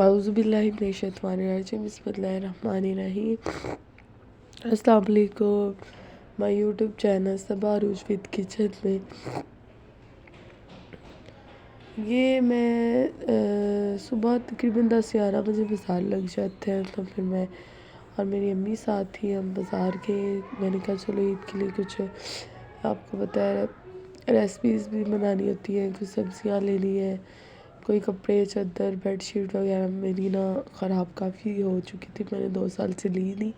اعوذ باللہ من الشیطان الرجیم، بسم اللہ الرحمن الرحیم۔ السلام علیکم، مائی یوٹیوب چینل صبا عروج ود کچن میں یہ میں صبح تقریباً 10-11 بجے بازار لگ جاتے ہیں، تو پھر میں اور میری امی ساتھ تھی، ہم بازار گئے۔ میں نے کہا چلو عید کے لیے کچھ آپ کو بتایا ریسپیز بھی بنانی ہوتی ہیں، کچھ سبزیاں لینی ہے، کوئی کپڑے چادر بیڈ شیٹ وغیرہ میری نا خراب کافی ہو چکی تھی، میں نے 2 سال سے لی نہیں،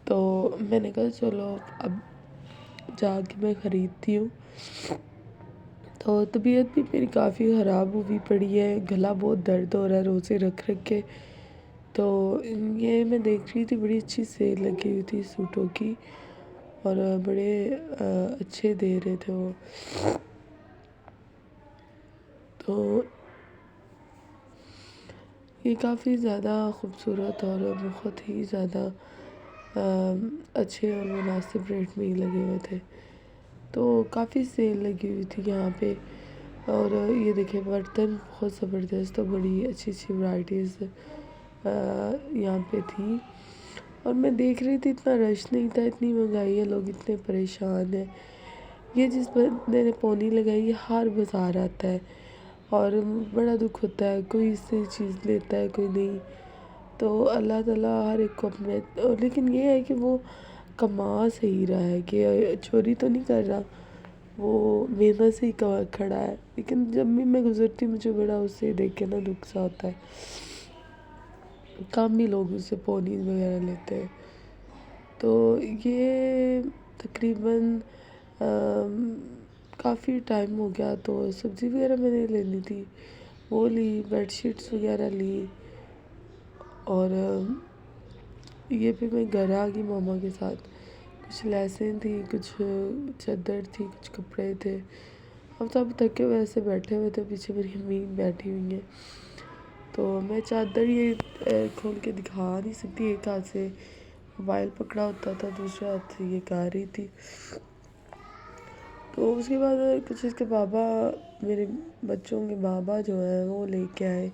تو میں نے کہا چلو اب جا کے میں خریدتی ہوں۔ تو طبیعت بھی میری کافی خراب ہوئی پڑی ہے، گلا بہت درد ہو رہا ہے روزے رکھ کے، تو یہ میں دیکھ رہی تھی بڑی اچھی سیل لگی ہوئی تھی سوٹوں کی، اور بڑے اچھے دے رہے تھے وہ، تو یہ کافی زیادہ خوبصورت اور بہت ہی زیادہ اچھے اور مناسب ریٹ میں ہی لگے ہوئے تھے، تو کافی سیل لگی ہوئی تھی یہاں پہ۔ اور یہ دیکھیں برتن بہت زبردست اور بڑی اچھی اچھی ورائٹیز یہاں پہ تھی، اور میں دیکھ رہی تھی اتنا رش نہیں تھا، اتنی مہنگائی ہے، لوگ اتنے پریشان ہیں۔ یہ جس بندے نے پونی لگائی یہ ہر بازار آتا ہے، اور بڑا دکھ ہوتا ہے، کوئی اس سے چیز لیتا ہے کوئی نہیں، تو اللہ تعالیٰ ہر ایک کو اپنے، لیکن یہ ہے کہ وہ کما صحیح رہا ہے، کہ چوری تو نہیں کر رہا، وہ محنت سے ہی کھڑا ہے، لیکن جب بھی میں گزرتی مجھے بڑا اسے دیکھ کے نا دکھ سا ہوتا ہے، کم ہی لوگ اس سے پونی وغیرہ لیتے ہیں۔ تو یہ تقریباً کافی ٹائم ہو گیا، تو سبزی وغیرہ میں نے لینی تھی، وہ لی، بیڈ شیٹس وغیرہ لی، اور یہ پھر میں گھر آ گئی ماما کے ساتھ، کچھ لیسیں تھی، کچھ چادر تھی، کچھ کپڑے تھے، اب سب تھکے ہوئے ایسے بیٹھے ہوئے تھے، پیچھے میری امی بیٹھی ہوئی ہیں، تو میں چادر یہ کھول کے دکھا نہیں سکتی، ایک ہاتھ سے موبائل پکڑا ہوتا تھا، دوسرے ہاتھ سے یہ کہہ رہی تھی۔ تو اس کے بعد کچھ اس کے بابا، میرے بچوں کے بابا جو ہیں وہ لے کے آئے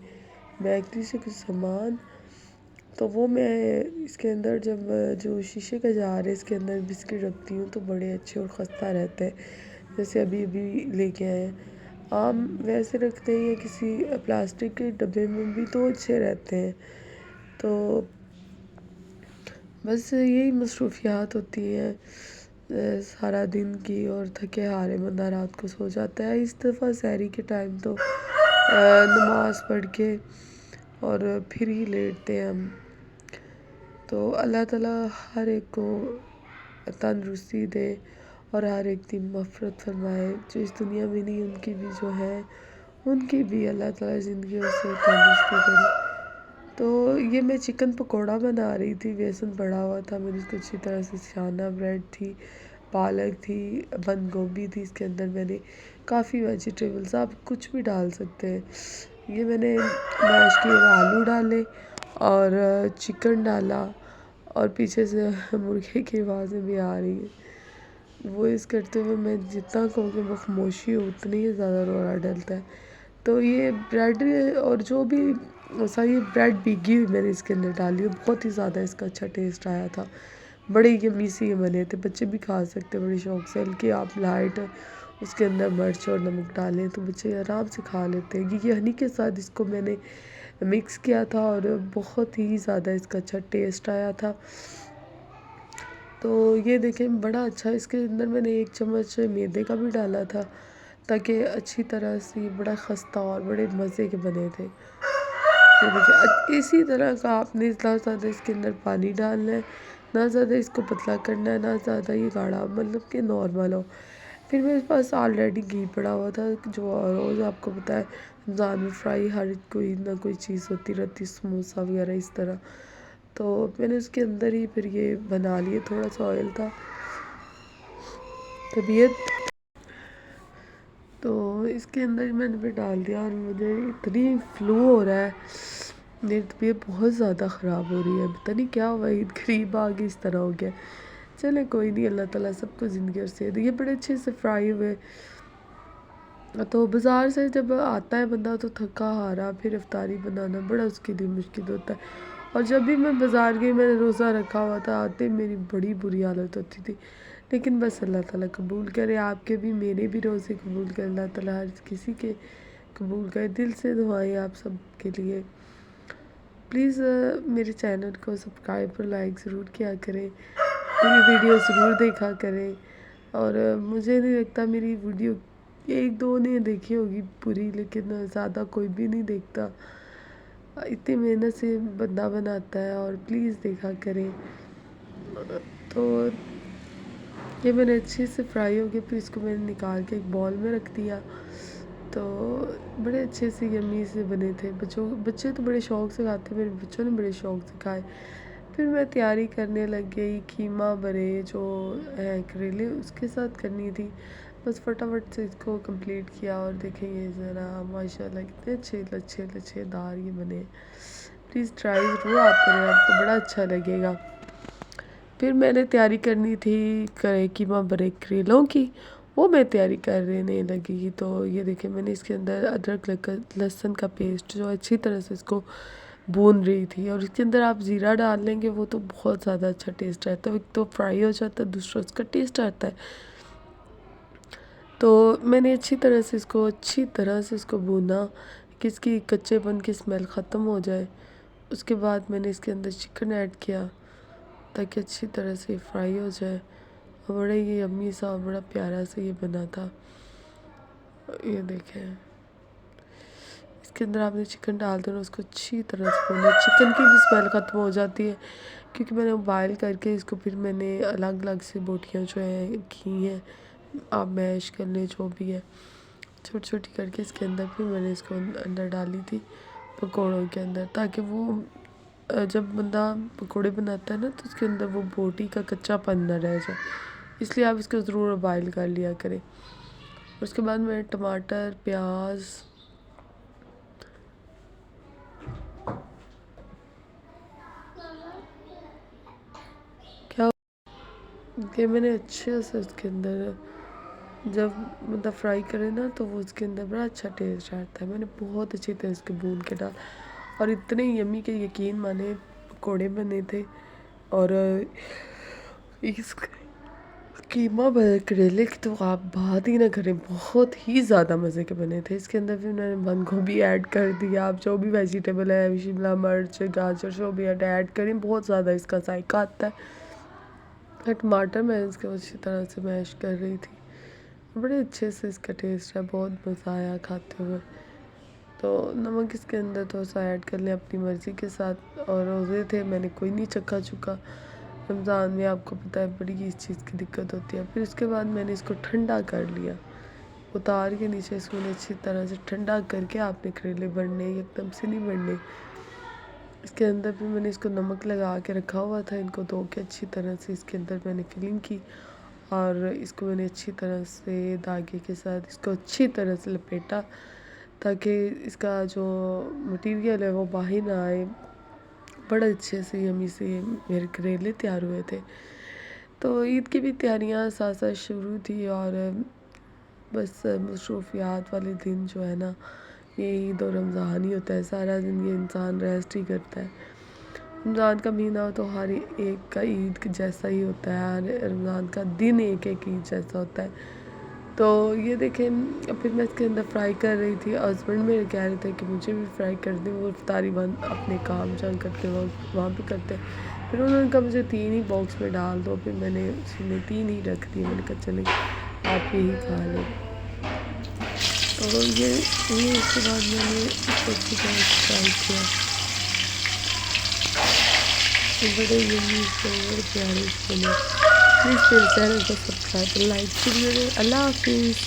بیکری سے کچھ سامان، تو وہ میں اس کے اندر جب جو شیشے کا جار ہے اس کے اندر بسکٹ رکھتی ہوں تو بڑے اچھے اور خستہ رہتے ہیں، جیسے ابھی لے کے آئے ہیں، عام ویسے رکھتے ہیں یا کسی پلاسٹک کے ڈبے میں بھی تو اچھے رہتے ہیں، تو بس یہی مصروفیات ہوتی ہیں سارا دن کی، اور تھکے ہارے بندہ رات کو سو جاتا ہے، اس دفعہ سحری کے ٹائم تو نماز پڑھ کے اور پھر ہی لیٹتے ہیں ہم، تو اللہ تعالیٰ ہر ایک کو تندرستی دے اور ہر ایک کی مغفرت فرمائے، جو اس دنیا میں نہیں ان کی بھی جو ہے ان کی بھی اللہ تعالیٰ زندگی سے تندرستی کرے۔ تو یہ میں چکن پکوڑا بنا رہی تھی، بیسن پڑا ہوا تھا، میں نے اس کو اچھی طرح سے چھانا، بریڈ تھی، پالک تھی، بند گوبھی تھی، اس کے اندر میں نے کافی ویجیٹیبلز، آپ کچھ بھی ڈال سکتے ہیں، یہ میں نے میش کیے ہوئے آلو ڈالے اور چکن ڈالا، اور پیچھے سے مرغے کی آوازیں بھی آ رہی ہیں، وہ اس کرتے ہوئے میں جتنا کہوں کہ وہ خاموشی ہو اتنی ہی زیادہ رولا ڈلتا ہے، تو یہ بریڈ اور جو بھی یہ بریڈ بھیگی ہوئی میں نے اس کے اندر ڈالی، بہت ہی زیادہ اس کا اچھا ٹیسٹ آیا تھا، بڑے یمی سے بنے تھے، بچے بھی کھا سکتے بڑے شوق سے، ہلکی آپ لائٹ اس کے اندر مرچ اور نمک ڈالیں تو بچے آرام سے کھا لیتے ہیں، یہ ہنی کے ساتھ اس کو میں نے مکس کیا تھا، اور بہت ہی زیادہ اس کا اچھا ٹیسٹ آیا تھا، تو یہ دیکھیں بڑا اچھا، اس کے اندر میں نے 1 چمچ میدے کا بھی ڈالا تھا تاکہ اچھی طرح سے بڑا خستہ اور بڑے مزے کے بنے تھے، یہ دیکھیں اسی طرح کا آپ نے نہ زیادہ اس کے اندر پانی ڈالنا ہے، نہ زیادہ اس کو پتلا کرنا ہے، نہ زیادہ یہ گاڑھا، مطلب کہ نارمل ہو۔ پھر میرے پاس آلریڈی گھی پڑا ہوا تھا، جو روز آپ کو پتہ ہے رمضان میں فرائی ہر کوئی نہ کوئی چیز ہوتی رہتی، سموسہ وغیرہ اس طرح، تو میں نے اس کے اندر ہی پھر یہ بنا لیے، تھوڑا سا آئل تھا، طبیعت تو اس کے اندر میں نے بھی ڈال دیا، اور مجھے اتنی فلو ہو رہا ہے، میری طبیعت بہت زیادہ خراب ہو رہی ہے، پتہ نہیں کیا ہوا، عید قریب آ گئی اس طرح ہو گیا، چلے کوئی نہیں، اللہ تعالیٰ سب کو زندگی اور صحت دے، یہ بڑے اچھے سے فرائی ہوئے، تو بازار سے جب آتا ہے بندہ تو تھکا ہارا، پھر افطاری بنانا بڑا اس کے لیے مشکل ہوتا ہے. اور جب بھی میں بازار گئی، میں نے روزہ رکھا ہوا تھا، آتے میری بڑی بری حالت ہوتی تھی. لیکن بس اللہ تعالیٰ قبول کرے، آپ کے بھی میرے بھی روزے قبول کرے اللہ تعالیٰ، ہر کسی کے قبول کرے. دل سے دعائیں آپ سب کے لیے. پلیز میرے چینل کو سبسکرائب اور لائک ضرور کیا کریں، میری ویڈیو ضرور دیکھا کریں. اور مجھے نہیں لگتا میری ویڈیو ایک دو نے دیکھی ہوگی پوری، لیکن زیادہ کوئی بھی نہیں دیکھتا. اتنی محنت سے بندہ بناتا ہے، اور پلیز دیکھا کریں. تو یہ میں نے اچھے سے فرائی ہو گیا، پھر اس کو میں نے نکال کے ایک بال میں رکھ دیا. تو بڑے اچھے سے یمی سے بنے تھے. بچے تو بڑے شوق سے کھاتے، میرے بچوں نے بڑے شوق سے کھائے. پھر میں تیاری کرنے لگ گئی. قیمہ برے جو ہے کریلے اس کے ساتھ کرنی تھی، بس فٹافٹ سے اس کو کمپلیٹ کیا. اور دیکھیں یہ ذرا ماشاءاللہ کتنے اچھے لچھے لچھے دار یہ بنے. پلیز ٹرائی ضرور آپ کریں، آپ کو بڑا اچھا لگے گا. پھر میں نے تیاری کرنی تھی قیمہ برے کریلوں کی، وہ میں تیاری کرنے لگی. تو یہ دیکھیں میں نے اس کے اندر ادرک لہسن کا پیسٹ جو اچھی طرح سے اس کو بھون رہی تھی. اور اس کے اندر آپ زیرہ ڈال لیں گے وہ تو بہت زیادہ اچھا ٹیسٹ آتا ہے. ایک تو فرائی ہو جاتا ہے، دوسرا اس کا ٹیسٹ آتا ہے. تو میں نے اچھی طرح سے اس کو بھونا کہ اس کی کچے پن کی اسمیل ختم ہو جائے. اس کے بعد میں نے اس کے اندر چکن ایڈ کیا تاکہ اچھی طرح سے فرائی ہو جائے. اور بڑا یہ یمی سا بڑا پیارا سا یہ بنا تھا. یہ دیکھیں اس کے اندر آپ نے چکن ڈال دینا، اس کو اچھی طرح سے بھونا. چکن کی بھی اسمیل ختم ہو جاتی ہے کیونکہ میں نے بوائل کر کے اس کو پھر میں نے الگ الگ سے بوٹیاں جو ہیں کی ہیں، آپ میش کر لیں جو بھی ہے، چھوٹی چھوٹی کر کے اس کے اندر. پھر میں نے اس کو اندر ڈالی تھی پکوڑوں کے اندر، تاکہ وہ جب بندہ پکوڑے بناتا ہے نا تو اس کے اندر وہ بوٹی کا کچا پن نہ رہ جائے. اس لیے آپ اس کو ضرور بوائل کر لیا کریں. اس کے بعد میں ٹماٹر، پیاز، کہ میں نے اچھے سے اس کے اندر جب مطلب فرائی کرے نا تو وہ اس کے اندر بڑا اچھا ٹیسٹ آتا ہے. میں نے بہت اچھی طرح اس کے بھون کے ڈال، اور اتنے یمی کہ یقین مانے پکوڑے بنے تھے. اور اس قیمہ برے کریلے کی تو آپ بات ہی نہ کریں، بہت ہی زیادہ مزے کے بنے تھے. اس کے اندر پھر میں نے بند گوبھی ایڈ کر دیا. آپ جو بھی ویجیٹیبل ہے، شملہ مرچ، گاجر جو بھی ایڈ کریں، بہت زیادہ اس کا ذائقہ آتا ہے. ٹماٹر میں اس کو اچھی طرح سے میش کر رہی تھی. بڑے اچھے سے اس کا ٹیسٹ ہے، بہت مزہ آیا کھاتے ہوئے. تو نمک اس کے اندر تھوڑا سا ایڈ کر لیں اپنی مرضی کے ساتھ. اور روزے تھے، میں نے کوئی نہیں چکھا چکا. رمضان میں آپ کو پتہ ہے بڑی اس چیز کی دقت ہوتی ہے. پھر اس کے بعد میں نے اس کو ٹھنڈا کر لیا، اتار کے نیچے اس کو اچھی طرح سے ٹھنڈا کر کے آپ نے کریلے بڑھنے، ایک دم سے نہیں بڑھنے. اس کے اندر بھی میں نے اس کو نمک لگا کے رکھا ہوا تھا. ان کو دھو کے اچھی طرح سے اس کے اندر میں نے فلنگ کی، اور اس کو میں نے اچھی طرح سے دھاگے کے ساتھ اس کو اچھی طرح سے لپیٹا تاکہ اس کا جو مٹیریل ہے وہ باہر نہ آئے. بڑا اچھے سے یمی سے میرے کریلے تیار ہوئے تھے. تو عید کی بھی تیاریاں ساتھ ساتھ شروع تھی. اور بس مصروفیات والے دن جو ہے نا، یہ عید اور رمضان ہی ہوتا ہے. سارا دن یہ انسان ریسٹ ہی کرتا ہے. رمضان کا مہینہ ہو تو ہر ایک کا عید جیسا ہی ہوتا ہے، ہر رمضان کا دن ایک عید جیسا ہوتا ہے. تو یہ دیکھیں پھر میں اس کے اندر فرائی کر رہی تھی. ہسبینڈ میرے کہہ رہے تھے کہ مجھے بھی فرائی کر دیں، وہ افطاری بند اپنے کام جان کرتے وہاں پہ کرتے. پھر انہوں نے کہا مجھے 3 ہی باکس میں ڈال دو. پھر میں نے اسی میں 3 ہی رکھ دی. میں نے کہا چلیں آپ یہی کھا لیں. تو یہ اس کے بعد میں نے اس کو اچھی طرح سے فرائی کیا. بڑے یمی سے بڑے پیارے سے بنے. پلیز میرے چینل کو سبسکرائب اور لائک کیجیے. اللہ حافظ.